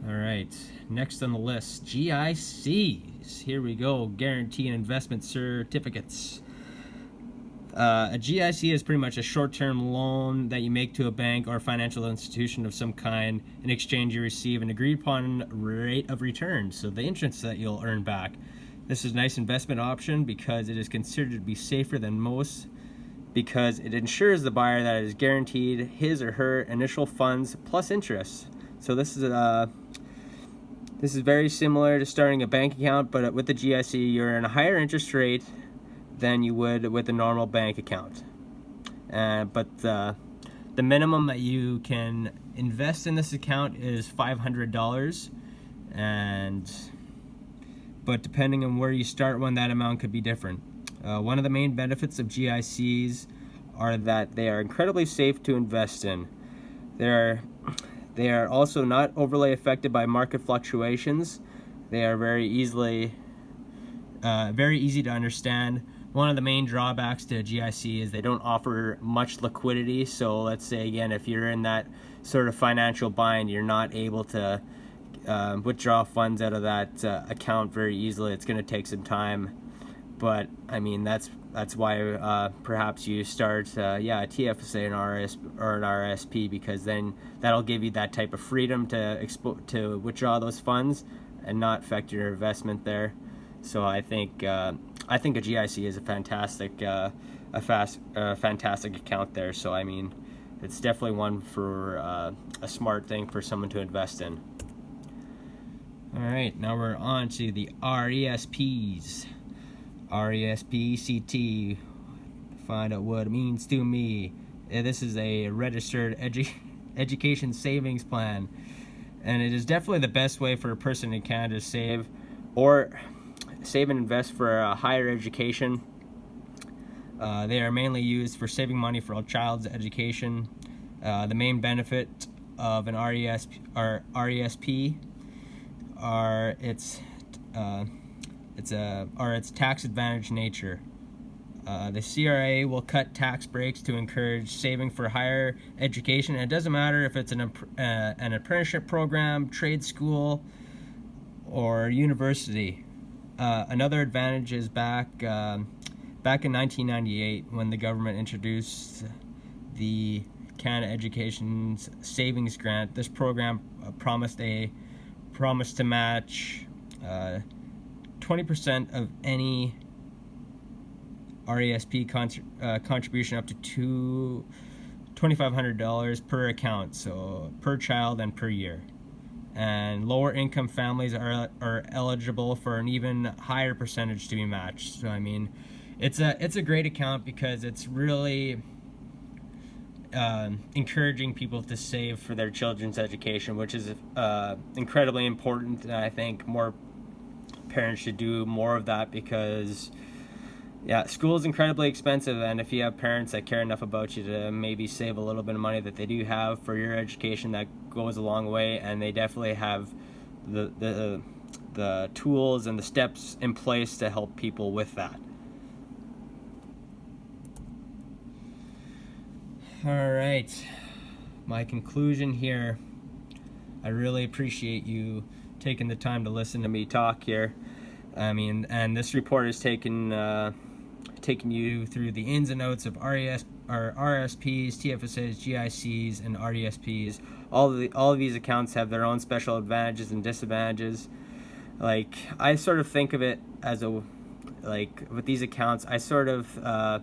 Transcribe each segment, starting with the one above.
All right, next on the list, GICs. Here we go, guaranteed investment certificates. A GIC is pretty much a short-term loan that you make to a bank or financial institution of some kind. In exchange, you receive an agreed-upon rate of return, so the interest that you'll earn back. This is a nice investment option because it is considered to be safer than most, because it ensures the buyer that it is guaranteed his or her initial funds plus interest. So this is very similar to starting a bank account, but with the GIC, you're in a higher interest rate than you would with a normal bank account. But the minimum that you can invest in this account is $500, but depending on where you start one, that amount could be different. One of the main benefits of GICs are that they are incredibly safe to invest in. They are also not overly affected by market fluctuations. They are very easy to understand. One of the main drawbacks to a GIC is they don't offer much liquidity. So let's say again, if you're in that sort of financial bind, you're not able to withdraw funds out of that account very easily. It's going to take some time, but I mean that's why perhaps you start a TFSA or an RSP, because then that'll give you that type of freedom to withdraw those funds and not affect your investment there. So I think a GIC is a fantastic fantastic account there. So I mean, it's definitely one for a smart thing for someone to invest in. All right, now we're on to the RESPs. RESPCT. Find out what it means to me. This is a registered education savings plan, and it is definitely the best way for a person in Canada to save and invest for a higher education. They are mainly used for saving money for a child's education. The main benefit of an RESP are its tax advantage nature. The CRA will cut tax breaks to encourage saving for higher education. And it doesn't matter if it's an apprenticeship program, trade school, or university. Another advantage is back in 1998, when the government introduced the Canada Education Savings Grant. This program promised to match 20% of any RESP contribution up to $2,500 per account, so per child and per year. And lower income families are eligible for an even higher percentage to be matched. So I mean, it's a great account because it's really encouraging people to save for their children's education, which is incredibly important. And I think more parents should do more of that, because school is incredibly expensive, and if you have parents that care enough about you to maybe save a little bit of money that they do have for your education, that goes a long way. And they definitely have the tools and the steps in place to help people with that. All right, my conclusion here. I really appreciate you taking the time to listen to me talk here. I mean, and this report has taken you through the ins and outs of RSPs, TFSAs, GICs, and RESPs. All of these accounts have their own special advantages and disadvantages. Like, I sort of think of it as with these accounts, I sort of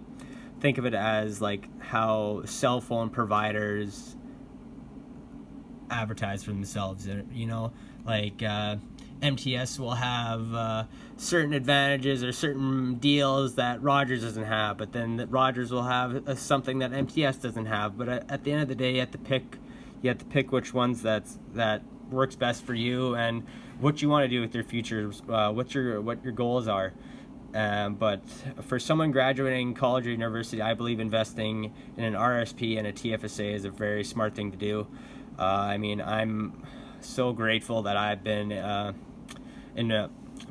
think of it as like how cell phone providers advertise for themselves. You know, like MTS will have certain advantages or certain deals that Rogers doesn't have, but then Rogers will have something that MTS doesn't have. But at the end of the day, you have to pick which ones that works best for you and what you want to do with your future, what your goals are. But for someone graduating college or university, I believe investing in an RSP and a TFSA is a very smart thing to do. I mean, I'm so grateful that I've been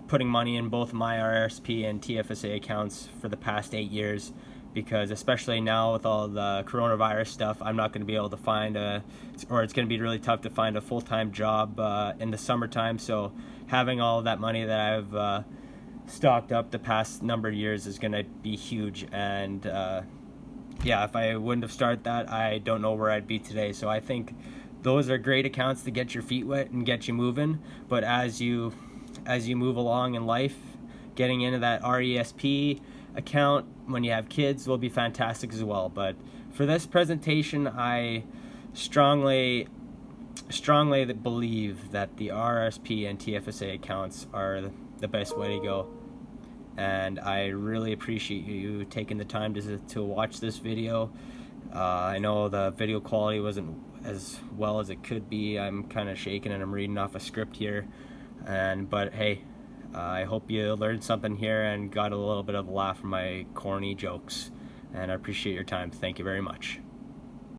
putting money in both my RSP and TFSA accounts for the past 8 years, because especially now with all the coronavirus stuff, I'm not going to be able to find or it's going to be really tough to find a full-time job in the summertime. So having all of that money that I've stocked up the past number of years is going to be huge. And yeah, if I wouldn't have started that, I don't know where I'd be today. So I think those are great accounts to get your feet wet and get you moving. But as you move along in life, getting into that RESP account when you have kids will be fantastic as well. But for this presentation, I strongly believe that the RRSP and TFSA accounts are the best way to go. And I really appreciate you taking the time to watch this video. I know the video quality wasn't as well as it could be. I'm kind of shaking and I'm reading off a script here. But hey, I hope you learned something here and got a little bit of a laugh from my corny jokes. And I appreciate your time. Thank you very much.